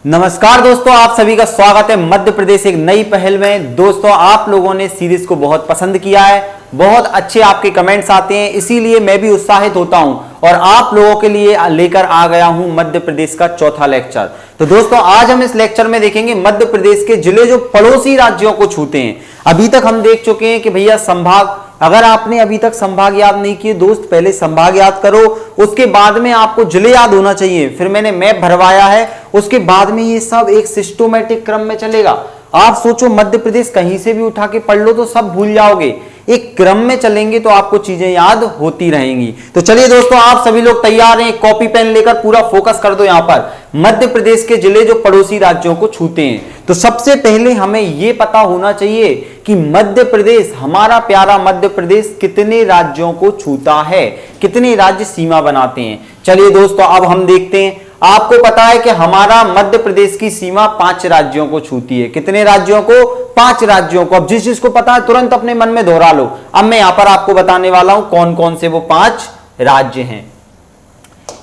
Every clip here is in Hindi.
नमस्कार दोस्तों, आप सभी का स्वागत है मध्य प्रदेश एक नई पहल में। दोस्तों, आप लोगों ने सीरीज को बहुत पसंद किया है, बहुत अच्छे आपके कमेंट्स आते हैं, इसीलिए मैं भी उत्साहित होता हूं और आप लोगों के लिए लेकर आ गया हूं मध्य प्रदेश का चौथा लेक्चर। तो दोस्तों, आज हम इस लेक्चर में देखेंगे मध्य प्रदेश के जिले जो पड़ोसी राज्यों को छूते हैं। अभी तक हम देख चुके हैं कि भैया संभाग, अगर आपने अभी तक संभाग याद नहीं किए दोस्त, पहले संभाग याद करो, उसके बाद में आपको जिले याद होना चाहिए। फिर मैंने मैप भरवाया है, उसके बाद में ये सब एक सिस्टोमेटिक क्रम में चलेगा। आप सोचो, मध्य प्रदेश कहीं से भी उठा के पढ़ लो तो सब भूल जाओगे। एक क्रम में चलेंगे तो आपको चीजें याद होती रहेंगी। तो चलिए दोस्तों, आप सभी लोग तैयार हैं? कॉपी पेन लेकर पूरा फोकस कर दो यहां पर। मध्य प्रदेश के जिले जो पड़ोसी राज्यों को छूते हैं, तो सबसे पहले हमें यह पता होना चाहिए कि मध्य प्रदेश, हमारा प्यारा मध्य प्रदेश कितने राज्यों को छूता है, कितने राज्य सीमा बनाते हैं। चलिए दोस्तों, अब हम देखते हैं। आपको पता है कि हमारा मध्य प्रदेश की सीमा 5 राज्यों को छूती है। कितने राज्यों को? 5 राज्यों को। अब जिस जिसको पता है तुरंत अपने मन में दोहरा लो। अब मैं यहां पर आपको बताने वाला हूं कौन कौन से वो 5 राज्य हैं।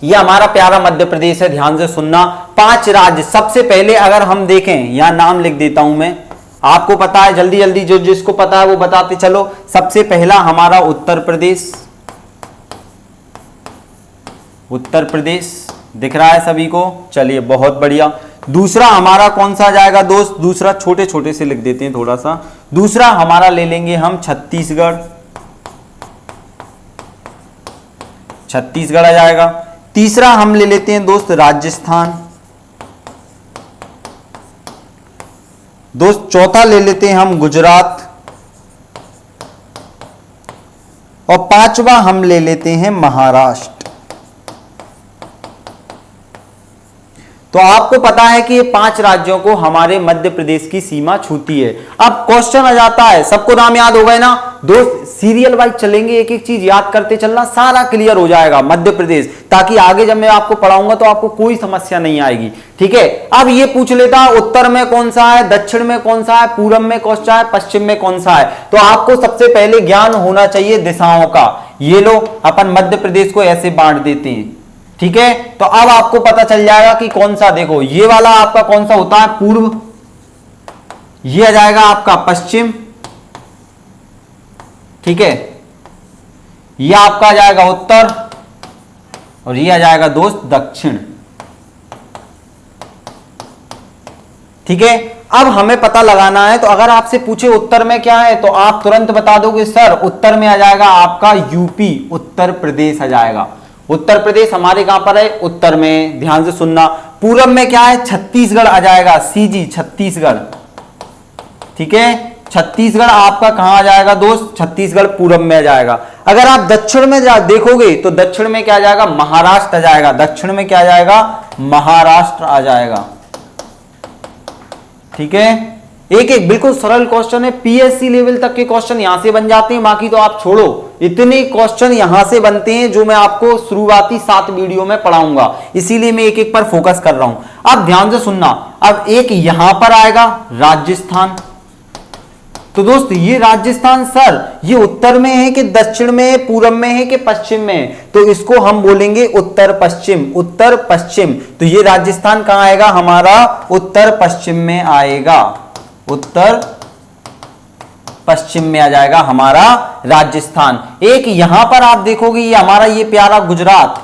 यह हमारा प्यारा मध्य प्रदेश है, ध्यान से सुनना। 5 राज्य। सबसे पहले अगर हम देखें, यहां नाम लिख देता हूं मैं, आपको पता है, जल्दी जल्दी जो जिसको पता है वो बताते चलो। सबसे पहला हमारा उत्तर प्रदेश। उत्तर प्रदेश दिख रहा है सभी को? चलिए, बहुत बढ़िया। दूसरा हमारा कौन सा जाएगा दोस्त? दूसरा छोटे छोटे से लिख देते हैं थोड़ा सा। दूसरा हमारा ले लेंगे हम छत्तीसगढ़। छत्तीसगढ़ आ जाएगा। तीसरा हम ले लेते हैं दोस्त राजस्थान। दोस्त चौथा ले लेते हैं हम गुजरात। और 5वां हम ले लेते हैं महाराष्ट्र। तो आपको पता है कि ये 5 राज्यों को हमारे मध्य प्रदेश की सीमा छूती है। अब क्वेश्चन आ जाता है, सबको नाम याद हो गए ना दोस्त? सीरियल वाइज चलेंगे, एक एक चीज याद करते चलना, सारा क्लियर हो जाएगा मध्य प्रदेश, ताकि आगे जब मैं आपको पढ़ाऊंगा तो आपको कोई समस्या नहीं आएगी। ठीक है? अब ये पूछ लेता उत्तर में कौन सा है, दक्षिण में कौन सा है, पूरब में कौन सा है, पश्चिम में कौन सा है। तो आपको सबसे पहले ज्ञान होना चाहिए दिशाओं का। ये लो, अपन मध्य प्रदेश को ऐसे बांट देते हैं। ठीक है? तो अब आपको पता चल जाएगा कि कौन सा, देखो ये वाला आपका कौन सा होता है? पूर्व। ये आ जाएगा आपका पश्चिम। ठीक है? ये आपका आ जाएगा उत्तर और ये आ जाएगा दोस्त दक्षिण। ठीक है? अब हमें पता लगाना है, तो अगर आपसे पूछे उत्तर में क्या है तो आप तुरंत बता दोगे सर उत्तर में आ जाएगा आपका यूपी, उत्तर प्रदेश आ जाएगा। उत्तर प्रदेश हमारे कहां पर है? उत्तर में। ध्यान से सुनना। पूरब में क्या है? छत्तीसगढ़ आ जाएगा, सीजी छत्तीसगढ़। ठीक है? छत्तीसगढ़ आपका कहां आ जाएगा दोस्त? छत्तीसगढ़ पूरब में आ जाएगा। अगर आप दक्षिण में देखोगे तो दक्षिण में क्या आ जाएगा? महाराष्ट्र आ जाएगा। दक्षिण में क्या आ जाएगा? महाराष्ट्र आ जाएगा। ठीक है? एक एक बिल्कुल सरल क्वेश्चन है, पीएससी लेवल तक के क्वेश्चन यहां से बन जाते हैं, बाकी तो आप छोड़ो। इतने क्वेश्चन यहां से बनते हैं जो मैं आपको शुरुआती 7 वीडियो में पढ़ाऊंगा, इसीलिए मैं एक एक पर फोकस कर रहा हूं। अब ध्यान से सुनना। अब एक यहां पर आएगा राजस्थान। तो दोस्त ये राजस्थान सर ये उत्तर में है कि दक्षिण में है, पूरब में है कि पश्चिम में है? तो इसको हम बोलेंगे उत्तर पश्चिम। उत्तर पश्चिम। तो ये राजस्थान कहां आएगा? हमारा उत्तर पश्चिम में आएगा। उत्तर पश्चिम में आ जाएगा हमारा राजस्थान। एक यहां पर आप देखोगे ये हमारा ये प्यारा गुजरात।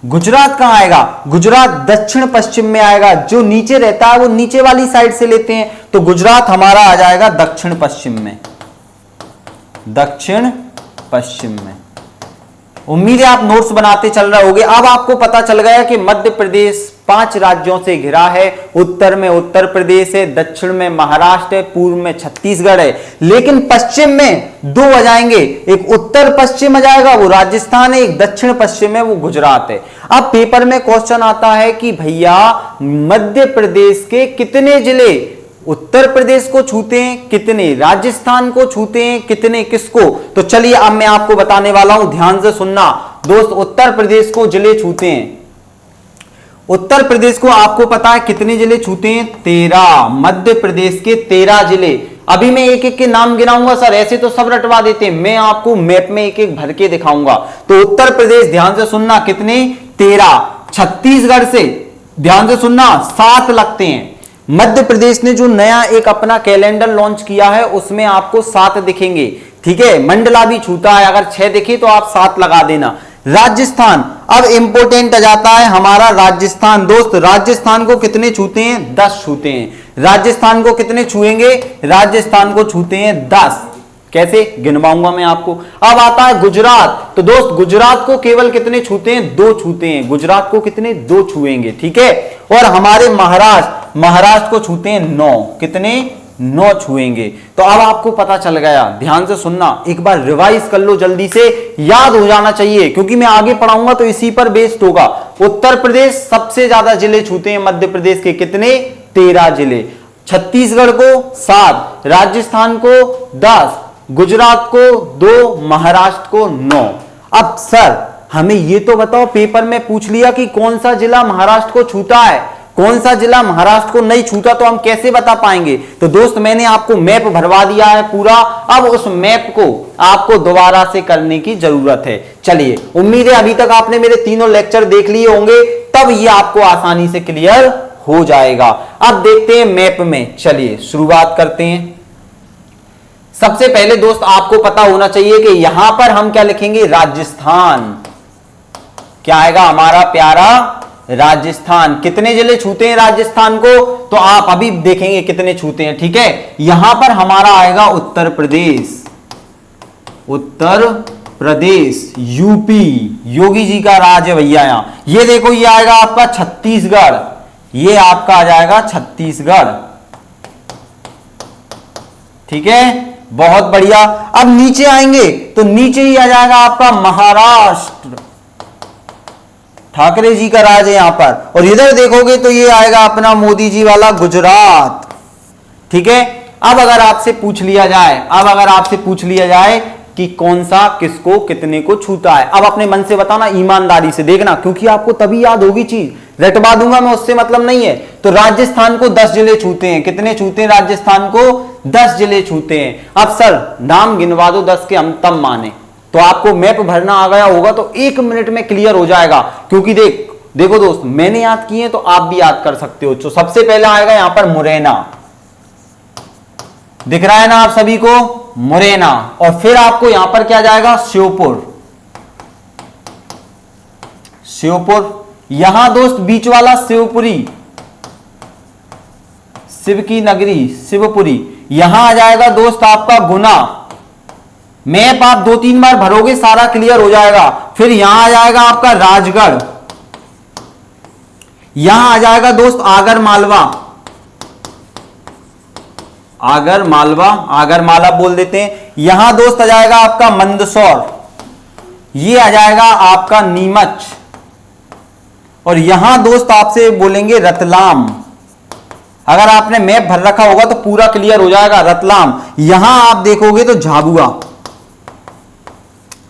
गुजरात कहां आएगा? गुजरात दक्षिण पश्चिम में आएगा। जो नीचे रहता है वो नीचे वाली साइड से लेते हैं, तो गुजरात हमारा आ जाएगा दक्षिण पश्चिम में। दक्षिण पश्चिम में। उम्मीद है आप नोट्स बनाते चल रहे होंगे। अब आपको पता चल गया कि मध्य प्रदेश 5 राज्यों से घिरा है। उत्तर में उत्तर प्रदेश है, दक्षिण में महाराष्ट्र है, पूर्व में छत्तीसगढ़ है, लेकिन पश्चिम में 2 आ जाएंगे। एक उत्तर पश्चिम आ जाएगा, वो राजस्थान है, एक दक्षिण पश्चिम है, वो गुजरात है। अब पेपर में क्वेश्चन आता है कि भैया मध्य प्रदेश के कितने जिले उत्तर प्रदेश को छूते हैं, कितने राजस्थान को छूते हैं, कितने किसको? तो चलिए अब मैं आपको बताने वाला हूं, ध्यान से सुनना दोस्त। उत्तर प्रदेश को जिले छूते हैं। उत्तर प्रदेश को आपको पता है कितने जिले छूते हैं? 13। मध्य प्रदेश के 13 जिले। अभी मैं एक एक के नाम गिनाऊंगा सर, ऐसे तो सब रटवा देते हैं, मैं आपको मैप में एक एक भर के दिखाऊंगा। तो उत्तर प्रदेश ध्यान से सुनना कितने? 13। छत्तीसगढ़ से ध्यान से सुनना, 7 लगते हैं। मध्य प्रदेश ने जो नया एक अपना कैलेंडर लॉन्च किया है उसमें आपको 7 दिखेंगे, ठीक है। मंडला भी छूता है, अगर 6 दिखे तो आप 7 लगा देना। राजस्थान, अब इंपोर्टेंट आ जाता है हमारा राजस्थान। दोस्त राजस्थान को कितने छूते हैं? 10 छूते हैं। राजस्थान को कितने छुएंगे? राजस्थान को छूते हैं 10। कैसे गिनवाऊंगा मैं आपको। अब आता है गुजरात, तो दोस्त गुजरात को केवल कितने छूते हैं? 2 छूते हैं। गुजरात को कितने? 2 छुएंगे, ठीक है। और हमारे महाराष्ट्र को छूते हैं 9। कितने? 9 छुएंगे। तो अब आपको पता चल गया। ध्यान से सुनना, एक बार रिवाइज कर लो, जल्दी से याद हो जाना चाहिए, क्योंकि मैं आगे पढ़ाऊंगा तो इसी पर बेस्ड होगा। उत्तर प्रदेश सबसे ज्यादा जिले छूते हैं मध्य प्रदेश के, कितने? 13 जिले। छत्तीसगढ़ को 7, राजस्थान को 10, गुजरात को 2, महाराष्ट्र को 9। अब सर हमें ये तो बताओ, पेपर में पूछ लिया कि कौन सा जिला महाराष्ट्र को छूता है, कौन सा जिला महाराष्ट्र को नहीं छूता, तो हम कैसे बता पाएंगे? तो दोस्त मैंने आपको मैप भरवा दिया है पूरा। अब उस मैप को आपको दोबारा से करने की जरूरत है। चलिए, उम्मीद है अभी तक आपने मेरे तीनों लेक्चर देख लिए होंगे, तब ये आपको आसानी से क्लियर हो जाएगा। अब देखते हैं मैप में। चलिए शुरुआत करते हैं। सबसे पहले दोस्त आपको पता होना चाहिए कि यहां पर हम क्या लिखेंगे? राजस्थान। क्या आएगा हमारा प्यारा? राजस्थान। कितने जिले छूते हैं राजस्थान को? तो आप अभी देखेंगे कितने छूते हैं, ठीक है। यहां पर हमारा आएगा उत्तर प्रदेश, उत्तर प्रदेश, यूपी, योगी जी का राज है भैया। यहां ये देखो, ये आएगा आपका छत्तीसगढ़, ये आपका आ जाएगा छत्तीसगढ़, ठीक है। बहुत बढ़िया। अब नीचे आएंगे तो नीचे ही आ जाएगा आपका महाराष्ट्र, ठाकरे जी का राज है यहां पर। और इधर देखोगे तो ये आएगा अपना मोदी जी वाला गुजरात, ठीक है। अब अगर आपसे पूछ लिया जाए कि कौन सा किसको कितने को छूता है, अब अपने मन से बताना, ईमानदारी से देखना, क्योंकि आपको तभी याद होगी चीज। रटवा दूंगा मैं, उससे मतलब नहीं है। तो राजस्थान को 10 जिले छूते हैं। कितने छूते हैं? राजस्थान को 10 जिले छूते हैं। अब सर नाम गिनवा दो 10 के, हम तब माने। तो आपको मैप भरना आ गया होगा तो 1 मिनट में क्लियर हो जाएगा, क्योंकि देखो दोस्त, मैंने याद किए तो आप भी याद कर सकते हो। तो सबसे पहले आएगा यहां पर मुरैना, दिख रहा है ना आप सभी को? मुरैना। और फिर आपको यहां पर क्या जाएगा? श्योपुर, श्योपुर। यहां दोस्त बीच वाला शिवपुरी, शिव की नगरी, शिवपुरी। यहां आ जाएगा दोस्त आपका गुना। मैप आप 2-3 बार भरोगे सारा क्लियर हो जाएगा। फिर यहां आ जाएगा आपका राजगढ़, यहां आ जाएगा दोस्त आगर मालवा, आगर मालवा, आगर माला बोल देते हैं। यहां दोस्त आ जाएगा आपका मंदसौर, ये आ जाएगा आपका नीमच। और यहां दोस्त आपसे बोलेंगे रतलाम। अगर आपने मैप भर रखा होगा तो पूरा क्लियर हो जाएगा, रतलाम। यहां आप देखोगे तो झाबुआ।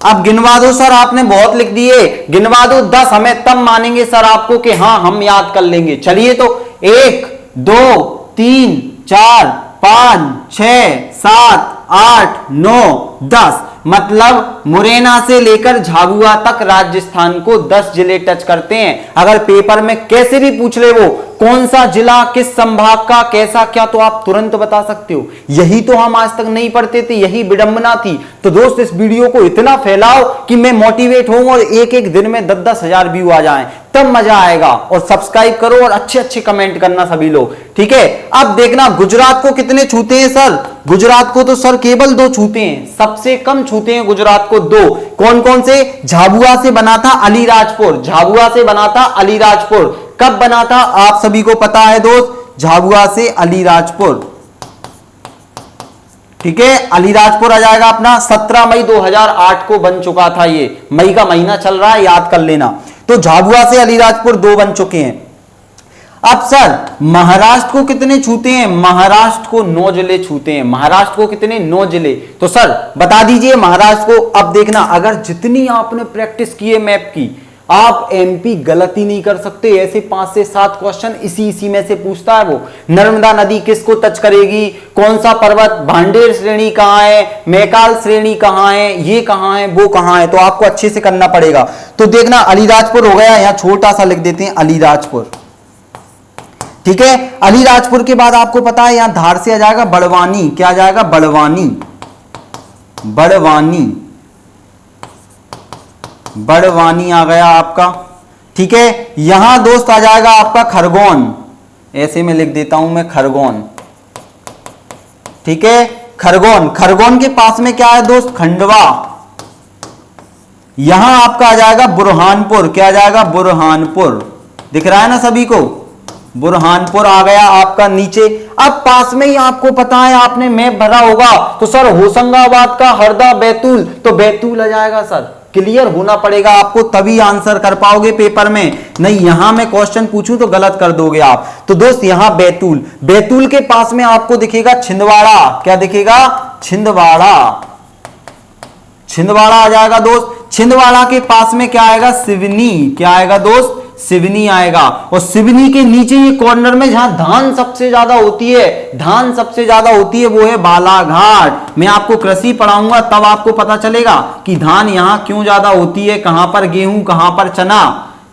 अब गिनवा दो सर, आपने बहुत लिख दिए, गिनवा दो 10, हमें तब मानेंगे सर आपको कि हाँ हम याद कर लेंगे। चलिए तो 1 2 3 4 5 6 7 8 9 10, मतलब मुरैना से लेकर झाबुआ तक राजस्थान को 10 जिले टच करते हैं। अगर पेपर में कैसे भी पूछ ले वो कौन सा जिला किस संभाग का कैसा क्या, तो आप तुरंत बता सकते हो। यही तो हम आज तक नहीं पढ़ते थे, यही विडंबना थी। तो दोस्त इस वीडियो को इतना फैलाओ कि मैं मोटिवेट हूं और एक दिन में 10-10 हजार व्यू आ जाएं, तब मजा आएगा। और सब्सक्राइब करो और अच्छे अच्छे कमेंट करना सभी लोग, ठीक है। अब देखना गुजरात को कितने छूते हैं सर? गुजरात को तो सर केवल 2 छूते हैं, सबसे कम छूते हैं गुजरात को 2। कौन कौन से? झाबुआ से बना था अलीराजपुर, झाबुआ से बना था अलीराजपुर। कब बना था आप सभी को पता है दोस्त? झाबुआ से अलीराजपुर, ठीक है। अलीराजपुर आ जाएगा अपना 17 मई 2008 को बन चुका था। ये मई का महीना चल रहा है, याद कर लेना। तो झाबुआ से अलीराजपुर 2 बन चुके हैं। अब सर महाराष्ट्र को कितने छूते हैं? महाराष्ट्र को 9 जिले छूते हैं। महाराष्ट्र को कितने? 9 जिले। तो सर बता दीजिए महाराष्ट्र को। अब देखना, अगर जितनी आपने प्रैक्टिस की है मैप की, आप एमपी गलती नहीं कर सकते। ऐसे 5 से 7 क्वेश्चन इसी में से पूछता है वो। नर्मदा नदी किसको टच करेगी? कौन सा पर्वत? भांडेर श्रेणी कहां है? मैकाल श्रेणी कहां है? ये कहां है, वो कहां है? तो आपको अच्छे से करना पड़ेगा। तो देखना अलीराजपुर हो गया, यहां छोटा सा लिख देते हैं अलीराजपुर, ठीक है। अलीराजपुर के बाद आपको पता है यहां धार से आ जाएगा बड़वानी, क्या आ जाएगा, बड़वानी, बड़वानी, बड़वानी आ गया आपका। ठीक है, यहां दोस्त आ जाएगा आपका खरगोन, ऐसे में लिख देता हूं मैं खरगोन। ठीक है, खरगोन, खरगोन के पास में क्या है दोस्त, खंडवा। यहां आपका आ जाएगा बुरहानपुर, क्या आ जाएगा, बुरहानपुर, दिख रहा है ना सभी को, बुरहानपुर आ गया आपका नीचे। अब पास में ही आपको पता है, आपने मैप भरा होगा तो सर होशंगाबाद का हरदा, बैतूल, तो बैतूल आ जाएगा सर, क्लियर होना पड़ेगा आपको, तभी आंसर कर पाओगे पेपर में, नहीं यहां मैं क्वेश्चन पूछूं तो गलत कर दोगे आप। तो दोस्त यहां बैतूल, बैतूल के पास में आपको दिखेगा छिंदवाड़ा, क्या दिखेगा, छिंदवाड़ा, छिंदवाड़ा आ जाएगा दोस्त। छिंदवाड़ा के पास में क्या आएगा, सिवनी, क्या आएगा दोस्त, सिवनी आएगा। और सिवनी के नीचे ये कॉर्नर में जहां धान सबसे ज्यादा होती है, धान सबसे ज्यादा होती है, वो है बालाघाट। मैं आपको कृषि पढ़ाऊंगा तब आपको पता चलेगा कि धान यहां क्यों ज्यादा होती है, कहां पर गेहूं, कहां पर चना।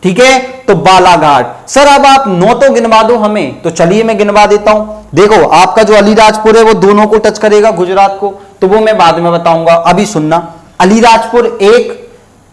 ठीक है, तो बालाघाट। सर अब आप 9 तो गिनवा दो हमें, तो चलिए मैं गिनवा देता हूं। देखो आपका जो अलीराजपुर है वो दोनों को टच करेगा, गुजरात को, तो वो मैं बाद में बताऊंगा, अभी सुनना। अलीराजपुर 1,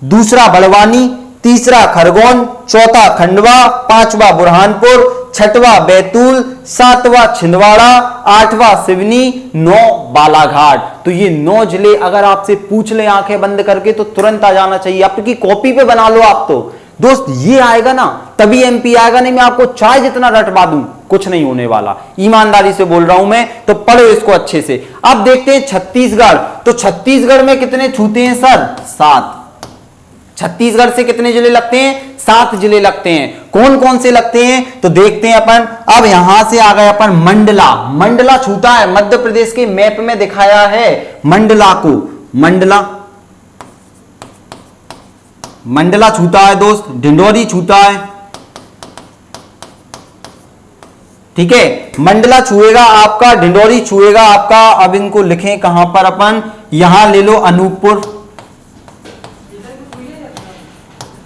दूसरा बड़वानी, तीसरा खरगोन, चौथा खंडवा, पांचवा बुरहानपुर, छठवा बैतूल, सातवां छिंदवाड़ा, आठवां सिवनी, 9 बालाघाट। तो ये 9 जिले अगर आपसे पूछ ले आंखें बंद करके तो तुरंत आ जाना चाहिए, आपकी कॉपी पे बना लो आप। तो दोस्त ये आएगा ना तभी एमपी आएगा, नहीं मैं आपको चाहे जितना रटवा दूं कुछ नहीं होने वाला, ईमानदारी से बोल रहा हूं मैं, तो पढ़ो इसको अच्छे से। अब देखते हैं छत्तीसगढ़, तो छत्तीसगढ़ में कितने छूते हैं सर, 7। छत्तीसगढ़ से कितने जिले लगते हैं, 7 जिले लगते हैं। कौन कौन से लगते हैं तो देखते हैं अपन। अब यहां से आ गए अपन मंडला, मंडला छूता है, मध्य प्रदेश के मैप में दिखाया है मंडला को, मंडला, मंडला छूता है दोस्त, ढिंडोरी छूता है। ठीक है, मंडला छुएगा आपका, ढिंडोरी छुएगा आपका। अब इनको लिखें कहां पर अपन, यहां ले लो अनूपपुर,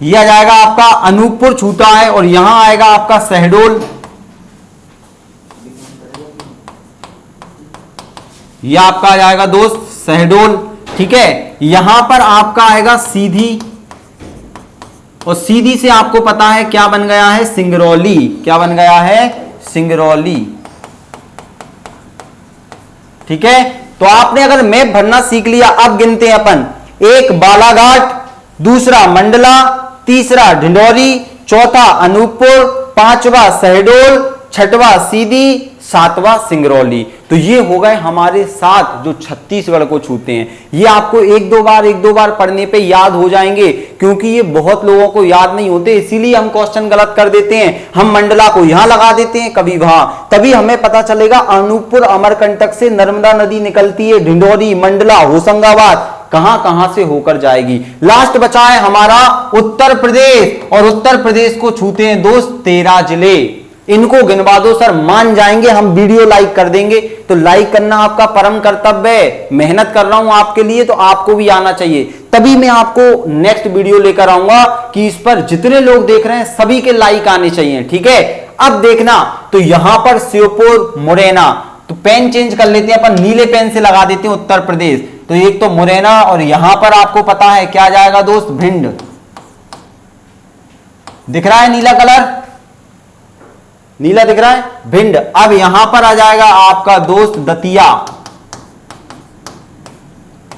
यह आ जाएगा आपका अनूपपुर छूता है, और यहां आएगा आपका शहडोल, यह आपका आ जाएगा दोस्त शहडोल। ठीक है, यहां पर आपका आएगा सीधी, और सीधी से आपको पता है क्या बन गया है, सिंगरौली, क्या बन गया है, सिंगरौली। ठीक है, तो आपने अगर मैप भरना सीख लिया। अब गिनते हैं अपन, 1 बालाघाट, दूसरा मंडला, तीसरा ढिंडोरी, चौथा अनूपपुर, पांचवा शहडोल, छठवा सीधी, सातवां सिंगरौली। तो ये हो गए हमारे 7 जो छत्तीसगढ़ को छूते हैं। ये आपको एक दो बार पढ़ने पे याद हो जाएंगे, क्योंकि ये बहुत लोगों को याद नहीं होते, इसीलिए हम क्वेश्चन गलत कर देते हैं। हम मंडला को यहां लगा देते हैं, कभी वहां, तभी हमें पता चलेगा अनूपपुर अमरकंटक से नर्मदा नदी निकलती है, ढिंडोरी, मंडला, होशंगाबाद कहां कहां से होकर जाएगी। लास्ट बचा है हमारा उत्तर प्रदेश, और उत्तर प्रदेश को छूते हैं दोस्त 13 जिले। इनको गिनवा दो सर, मान जाएंगे हम, वीडियो लाइक कर देंगे। तो लाइक करना आपका परम कर्तव्य है, मेहनत कर रहा हूं आपके लिए, तो आपको भी आना चाहिए, तभी मैं आपको नेक्स्ट वीडियो लेकर आऊंगा कि इस पर जितने लोग देख रहे हैं सभी के लाइक आने चाहिए। ठीक है, अब देखना, तो यहां पर श्योपुर, मुरैना, तो पेन चेंज कर लेते हैं अपन, नीले पेन से लगा देते हैं उत्तर प्रदेश। तो एक तो मुरैना, और यहां पर आपको पता है क्या जाएगा दोस्त, भिंड, दिख रहा है नीला कलर, नीला दिख रहा है, भिंड। अब यहां पर आ जाएगा आपका दोस्त दतिया।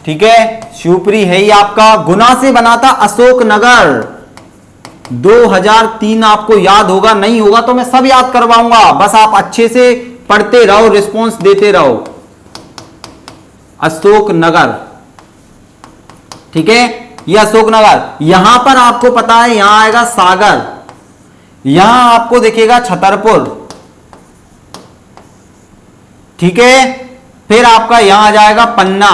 ठीक है, शिवपुरी है ही आपका। गुना से बना था अशोकनगर, 2003 आपको याद होगा, नहीं होगा तो मैं सब याद करवाऊंगा, बस आप अच्छे से पढ़ते रहो, रिस्पॉन्स देते रहो। अशोकनगर, ठीक है, यह अशोकनगर। यहां पर आपको पता है यहां आएगा सागर, यहां आपको दिखेगा छतरपुर। ठीक है, फिर आपका यहां आ जाएगा पन्ना।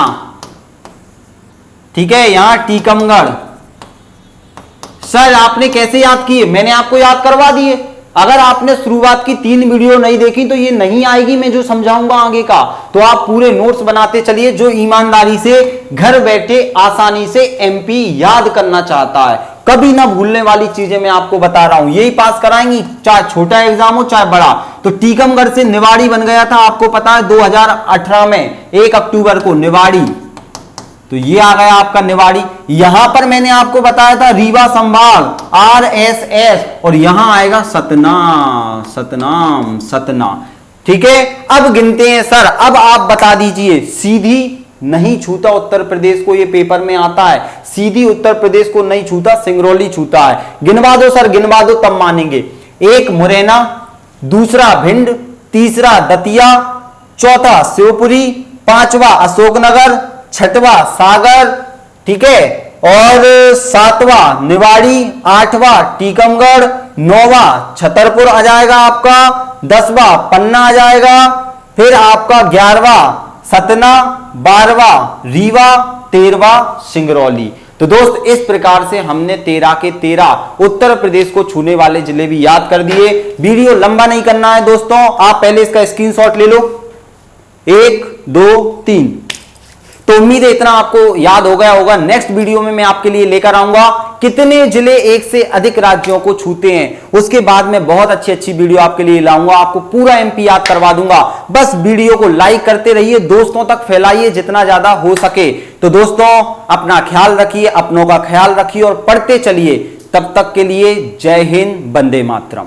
ठीक है, यहां टीकमगढ़। सर आपने कैसे याद किए, मैंने आपको याद करवा दिए। अगर आपने शुरुआत की 3 वीडियो नहीं देखी तो ये नहीं आएगी, मैं जो समझाऊंगा आगे का। तो आप पूरे नोट्स बनाते चलिए, जो ईमानदारी से घर बैठे आसानी से एमपी याद करना चाहता है, कभी ना भूलने वाली चीजें मैं आपको बता रहा हूं, यही पास कराएंगी, चाहे छोटा एग्जाम हो चाहे बड़ा। तो टीकमगढ़ से निवाड़ी बन गया था, आपको पता है 2018 में 1 अक्टूबर को निवाड़ी, तो ये आ गया आपका निवाड़ी। यहां पर मैंने आपको बताया था रीवा संभाग RSS, और यहां आएगा सतना, सतनाम, सतना। ठीक है, अब गिनते हैं सर। अब आप बता दीजिए, सीधी नहीं छूता उत्तर प्रदेश को, ये पेपर में आता है, सीधी उत्तर प्रदेश को नहीं छूता, सिंगरौली छूता है। गिनवा दो सर, गिनवा दो तब मानेंगे। 1 मुरैना, दूसरा भिंड, तीसरा दतिया, चौथा शिवपुरी, 5वां अशोकनगर, 6वां सागर, ठीक है, और 7वां निवाड़ी, 8वां टीकमगढ़, 9वां छतरपुर आ जाएगा आपका, 10वां पन्ना आ जाएगा, फिर आपका 11वां सतना, 12वां रीवा, 13वां सिंगरौली। तो दोस्त इस प्रकार से हमने 13 के 13 उत्तर प्रदेश को छूने वाले जिले भी याद कर दिए। वीडियो लंबा नहीं करना है दोस्तों, आप पहले इसका स्क्रीनशॉट ले लो, 1 2 3। तो उम्मीद है इतना आपको याद हो गया होगा। नेक्स्ट वीडियो में मैं आपके लिए लेकर आऊंगा कितने जिले एक से अधिक राज्यों को छूते हैं, उसके बाद मैं बहुत अच्छी अच्छी वीडियो आपके लिए लाऊंगा, आपको पूरा MP याद करवा दूंगा। बस वीडियो को लाइक करते रहिए, दोस्तों तक फैलाइए जितना ज्यादा हो सके। तो दोस्तों अपना ख्याल रखिए, अपनों का ख्याल रखिए और पढ़ते चलिए। तब तक के लिए जय हिंद, वंदे मातरम।